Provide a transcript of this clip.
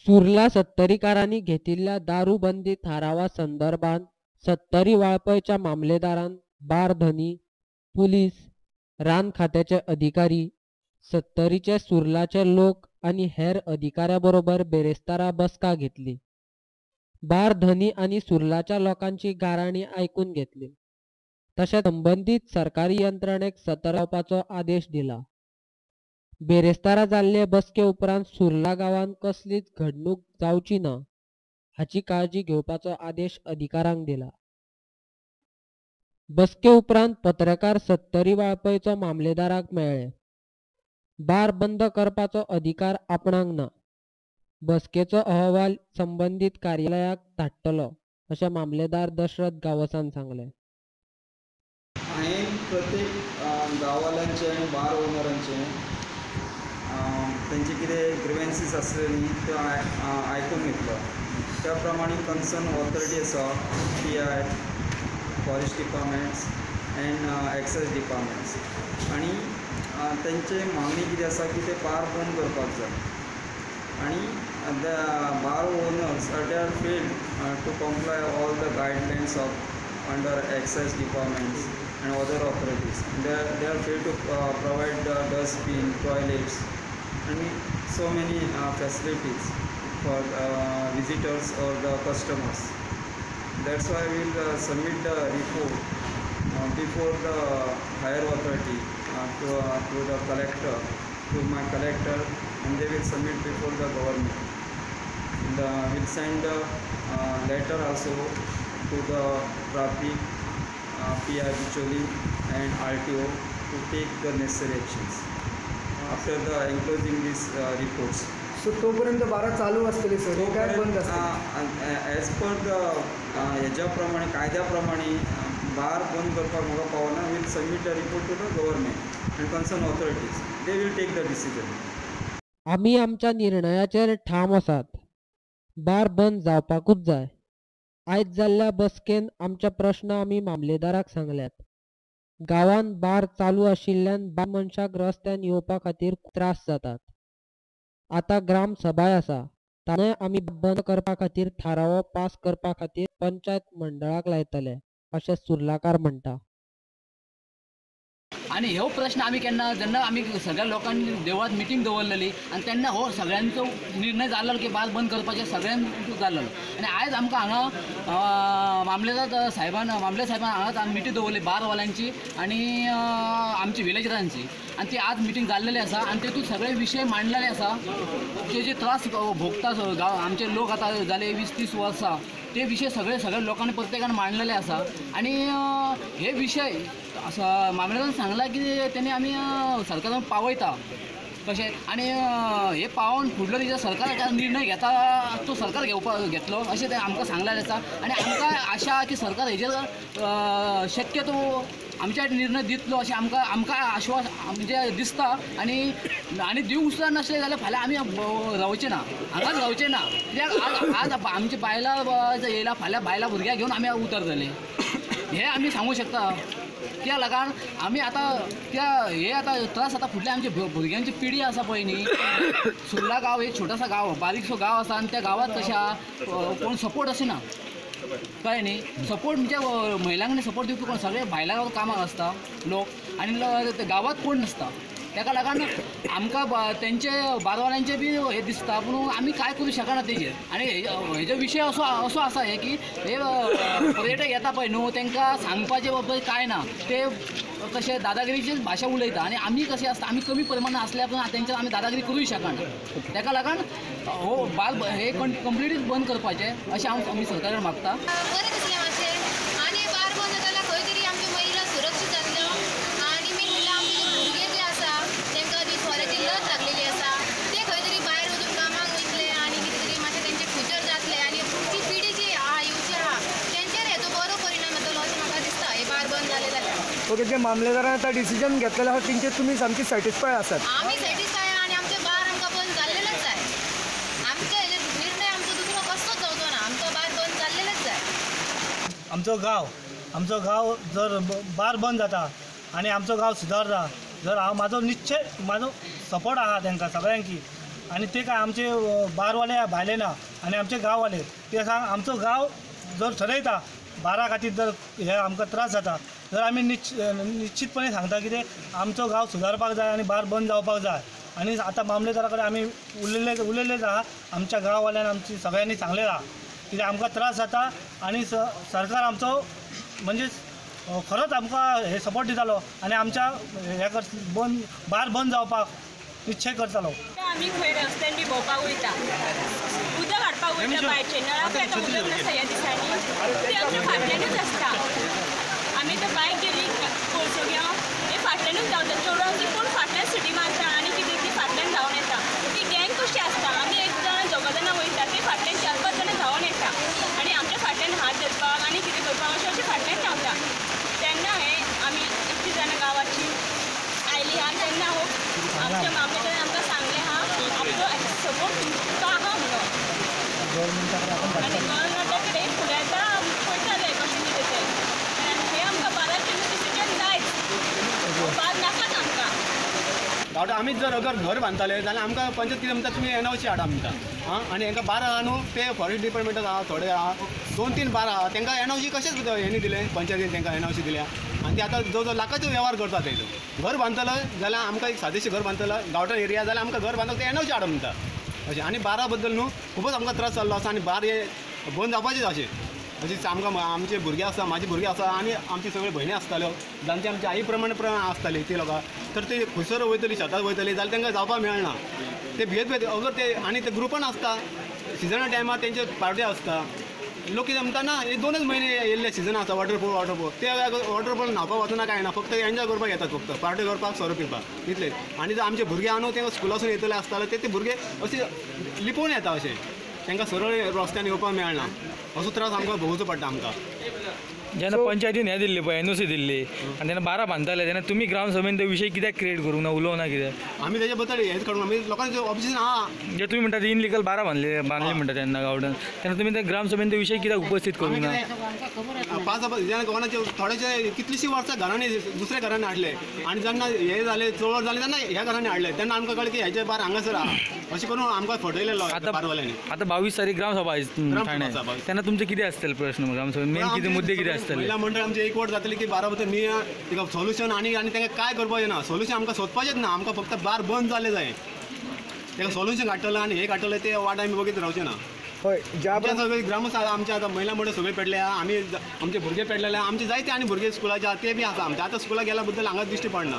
सुरला सत्तरीकारांनी घेतिल्ल्या दारूबंदी थारावा संदर्भात सत्तरी वाळपयच्या मामलेदारान बार धनी, पुलीस, रान खात्याचे अधिकारी, सत्तरीचे सुरलाचे लोक आणि हेर अधिकाऱ्याबरोबर बेरेस्तारा बसका घेतली. बार धनी आणि सुरलाच्या लोकांची गाराणी ऐकून घेतली. तशेंच संबंधित सरकारी यंत्रणेक सतर्क रावपाचो आदेश दिला. बेरेस्तारा जाल्ले बसके उपरांत सुरला गांवांत कसलीच घडणूक जावची ना हाची काळजी घेवपाचो आदेश अधिकाऱ्यांक दिला. बसके उपरांत पत्रकार सत्तरी वाळपयचो मामलेदाराक मेळ्ळे. बार बंद करपाचो अधिकार आपणाक ना. बसकेचो अहवाल संबंधित कार्यालयाक धाडटलो अशें मामलेदार दशरथ गावसान सांगलें. हांवें प्रत्येक गांववाल्यांचे आनी बार ओनरांचे तेंचे कितें ग्रिवेन्सीस आसले न्ही त्यो आयकून घेतलो. त्या प्रमाणे कन्सर्न ऑथॉरिटी आसा PI, forest departments and excise departments आनी तेंचे मागणी कितें आसा की ते बार बंद करपाक जाय आनी the bar owners they are failed to comply all the guidelines of under excise departments and other authorities. They are failed to provide dustbin, toilets and so many facilities for visitors or the customers. That's why we will submit the report before the higher authority to the collector, to my collector, and they will submit before the government. And we'll send a letter also to the traffic PI Bicholi and RTO to take the necessary actions after the enclosing these reports. So तोपर्यंत बारा चालू असतली sir, काय बंद as per the ह्याच्या प्रमाणे कायद्याप्रमाणे बार बंद करपाक म्हाका पावना. Will submit the report to the government and concern authorities. They will take the decision. आमी आमच्या निर्णयाचेर ठाम आसात. बार बंद जावपाकूच जाय. आयज जाल्ल्या बसकेन आमचे प्रश्न आमी मामलेदाराक सांगल्यात. गांवांत बार चालू आशिल्ल्यान बाय मनशाक रस्त्यान येवपा खातीर त्रास जातात. आतां ग्राम सभाय आसा, ताणें आमी बंद करपा खातीर थारावो पास करपा खातीर पंचायत मंडळाक लायतले अशें सुर्लाकार म्हणटा. आणि हो प्रश्न आम्ही जेन्ना आम्ही सगळ्या लोकांनी देवळात मिटींग दवरलेली आणि तेन्ना हो सगळ्यांचो निर्णय जाल्लो की बार बंद करपाचें सगळ्यांक जाल्लो. आनी आयज आमकां हांगा मामलेदार साहेबान हांगाच मिटींग दवरली बारवाल्यांची आणि आमची विलेजरांची. आणि ती आज मिटींग जाल्लेली आसा आणि तेतून सगळे विशय मांडलेले आसा. जे त्रास भोगता आमचे लोक आतां जाले 20-30 वर्सां ते विशय सगळ्या लोकांनी प्रत्येकान मांडलेले आसा. आणि हे विशय असं मामलेदारान सांगला की त्यांनी आम्ही सरकारान पावयता कशें. आणि हे पावोवन फुडलो तेच्या सरकार निर्णय घेता तो सरकार घेतलो अशें ते आमकां सांगलेलें आसा. आनी आमकां आशा की सरकार हेजेर शक्यतो आमच्या निर्णय दितलो अशें आमकां आश्वास म्हणजे दिसता. आनी दिवंक सुद्दां नसलें जाल्यार फाल्यां आमी रावचें ना, हांगाच रावचें ना. कित्याक आज आमची बायलां येयला, फाल्यां बायलां भुरग्यां घेवन आमी उतरतले हे आमी सांगूं शकता. त्या लागून आमी आतां त्रास आतां फुडल्या आमच्या भुरग्यांची पिढी आसा पळय न्ही. सुर्ला गांव एक छोटासा गांव, बारीकसो गांव आसा. आनी त्या गांवांत कशें कोण सपोर्ट अशें ना कळ्ळें न्ही. सपोर्ट म्हणजे महिलांक सपोर्ट दिवपी कोण सगळे भायल्या कामाक आसता लोक आनी गांवांत कोण नासता. ताका लागून आमकां तेंचे बारवाल्यांचे बी हे दिसता. पूण आमी कांय करूं शकना तेजेर. आनी हेजो विशय असो आसा हे की हे पर्यटक येता पळय न्हू तांकां सांगपाचें बाबा कांय ना. ते कशें दादागिरीचीच भाशा उलयता. आनी आमी कशें आसता आमी कमी प्रमाणात आसल्या पूण तेंचेर आमी दादागिरी करूंक शकना. ताका लागून हो बाल हे कंप्लीटच बंद करपाचें अशें आमी सरकाराक मागता. ओके, जे मामलेदारान आता डिसिजन घेतलेले आसा तेंचेर तुमी सामकी सॅटिस्फाय आसात? आमी सॅटिस्फाय आनी आमचे बार आमकां बंद जाल्लेलेच जाय. आमचे निर्णय आमचो दुसरो कसोच जावचो ना. आमचो बार बंद जाल्लेलेच जाय. आमचो गांव जर बार बंद जाता आनी आमचो गांव सुदारता जर हांव म्हाजो सपोर्ट आहा तांकां सगळ्यांकी आणि ते काय आमचे बारवाले भायले ना आणि आमचे गांववाले ते सांग आमचो गांव जर ठरयता बारा खातीर जर हे आमकां त्रास जाता जर आमी निश्चितपणे सांगता की ते आमचो गांव सुदारपाक जाय आनी बार बंद जावपाक जाय आणि आता मामलेदारा कडेन आमी उलयलेच आहा आमच्या गांववाल्यान आमची सगळ्यांनी सांगलें आहा कित्याक आमकां त्रास जाता आणि सरकार आमचो म्हणजे खरोच आमकां हे सपोर्ट दितालो आनी आमच्या हे बार बंद जावपाक निश्चय करतालो. आम्ही खंय रस्त्यान बी भोंवपाक वयता उदक हाडपाक वयता बायचें नळाक येता उदक नासता ह्या दिसांनी ते आमच्या फाटल्यानूच आसता. आमी तर बायक गेली कोळसो घेवन हे फाटल्यानूच धांवता चेडवांची कोण फाटल्यान सिटी मारता आनी कितें ती फाटल्यान धांवन येता. ती गँग कशी आसता आमी एक जाण दोगां जाणां वयता ते फाटल्यान 4-5 जाणां धांवन येता आनी आमच्या फाटल्यान हात धरपाक आनी कितें करपाक अशें फाटल्यान धांवता. तेन्ना हे आमी इतलीं जाणां गांवाची आयली हा तेन्ना हो आमच्या मामलेदारान आमकां सांगलें हा आमचो सपोर्ट तुमकां आहा म्हणून आनी गव्हर्नमेंटा कडेन फुडें आतां पळयताले कशें कितें तें आनी हें आमकां बाराचें डिसिजन जायच बार नाकाच आमकां. गांवठा आमीच जर अगर घर बांदताले जाल्यार आमकां पंचायत कितें म्हणटा तुमी एनओसी हाडा म्हणटा हां आनी हांकां बार आहा न्हू ते फॉरेस्ट डिपार्टमेंटाक आहा थोडे आहा 2-3 बार आहा तांकां एनओसी कशेंच हेणी दिलें पंचायतीन तांकां एनओसी दिल्या आनी ते आतां जो लाखाचो वेव्हार करता थंय घर बांदतलो जाल्यार आमकां एक सादेशें घर बांदतलो गांवठा एरिया जाल्यार आमकां घर बांदूंक ते एनओसी हाडा म्हणटा अशें. आनी बारा बद्दल न्हू खूबच आमकां त्रास जाल्लो आसा आनी बार हे बंद जावपाचेच अशें आमकां आमचे भुरगे आसा म्हाजे भुरगे आसा आनी आमचे सगळे भयणी आसताल्यो जांचे आमचे आई प्रमाण आसताली ती लोकां तर ते खंयसर वयतली शेतांत वयतली जाल्यार तांकां जावपाक मेळना. ते भेद अगर ते आनी ते ग्रुपान आसता सिजना टायमार तेंचे पार्टी आसता लोक कितें म्हणटा ना हे 2च म्हयने येयल्ले सिजन आसा वॉटरफॉल ते वॉटरफॉल न्हांवपाक वचना काय ना फक्त एन्जॉय करपाक येतात फक्त पार्टी करपाक सोरो पिवपाक इतलेंच. आनी जर आमचे भुरगे आहा न्हू ते स्कुलासून येतले आसताले ते भुरगे अशे लिपोवन येता अशें तांकां सरळ रस्त्यान येवपाक मेळना असो त्रास आमकां भोगचो पडटा आमकां. जेन्ना पंचायतीन हें दिल्ली पळय एनओसी दिल्ली आनी तेन्ना बारा बांदताले तेन्ना तुमी ग्राम सभेन तो विशय कित्याक क्रिएट करूंक ना उलोवं ना कित्याक आमी तेजे बद्दल हेंच काडून आमी लोकांचे ऑब्जेक्शन आहा जे तुम्ही म्हणटा इनलिगल बारा बांदली म्हणटा तेन्ना गांवडन तेन्ना तुमी त्या ग्राम सभेन तो विशय कित्याक उपस्थित करूंक ना. 5 कोणाचे थोडेशे कितलींशीं वर्सां घरांनी दुसऱ्या घरांनी हाडले आनी जेन्ना हे जाले चवळ जाले तेन्ना ह्या घरांनी हाडले तेन्ना आमकां कळ्ळें की हेचे बार हांगासर आहा अशें करून आमकां फटयलेलो बारवाल्यांनी. आतां 22 तारीख ग्रामसभा ठाणे तेन्ना तुमचे कितें आसतले प्रश्न ग्रामसभेन मेन कितें मुद्दे कितें आसतले. महिला मंडळ आमचे एकवट जातले की बारा बद्दल तिका सोल्युशन आनी तांकां काय करपाचें ना सोल्युशन आमकां सोदपाचेंच ना आमकां फक्त बार बंद जाले जाय ताका सोल्युशन काडटलें आनी हे काडटलें ते वाट आमी बघीत रावचे ना. हय ज्या सगळे ग्रामस्थ आमचे आतां महिला मंडळ सगळे पेडले आहा आमी आमचे भुरगे पेडलेले आमचे जायते आनी भुरगे स्कुलाचे आहा ते बी आसा आमचे आतां स्कुलाक गेल्या बद्दल हांगा दिश्टी पडना.